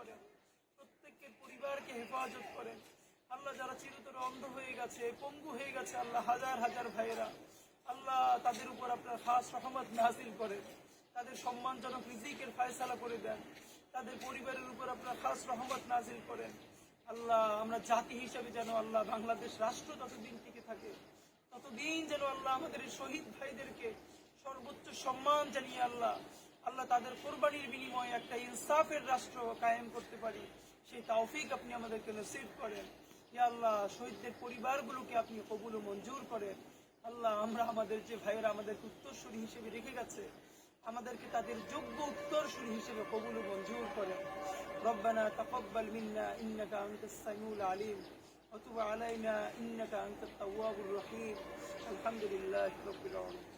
করেন, প্রত্যেকের পরিবারকে হেফাজত করেন। আল্লাহ যারা চিরতরে অন্ধ হয়ে গেছে, পঙ্গু হয়ে গেছে, আল্লাহ হাজার হাজার ভাইয়েরা, আল্লাহ তাদের উপর আপনার খাস রহমত নাযিল করেন, তাদের সম্মানজনক রিজিকের ফয়সালা করে দেন, তাদের পরিবারের উপর আপনার খাস রহমত নাযিল করেন। আল্লাহ আমরা জাতি হিসেবে যেন আল্লাহ বাংলাদেশ রাষ্ট্র যতদিন টিকে থাকে ততদিন যেন আল্লাহ আমাদের এই শহীদ ভাইদেরকে সর্বোচ্চ সম্মান জানিয়ে আল্লাহ আল্লাহ তাদের কোরবানির বিনিময়ে একটা ইনসাফের রাষ্ট্র কায়েম করতে পারি, সেই তৌফিক আপনি আমাদেরকে নসিব করেন। ইয়া আল্লাহ শহীদদের পরিবারগুলোকে আপনি কবুল ও মঞ্জুর করেন। আল্লাহ আমরা আমাদের যে ভাইয়েরা আমাদেরকে উত্তরসূরি হিসেবে রেখে গেছে, আমাদেরকে তাদের যোগ্য উত্তরসূরি হিসেবে কবুল ও মঞ্জুর করেন। রব্বানা তাকাব্বাল মিন্না ইন্নাকা আনতাস সামিউল আলিম ওয়া তুব আলাইনা ইন্নাকা আনতাত তাওয়াবুর রহিম। আলহামদুলিল্লাহি রাব্বিল আলামিন।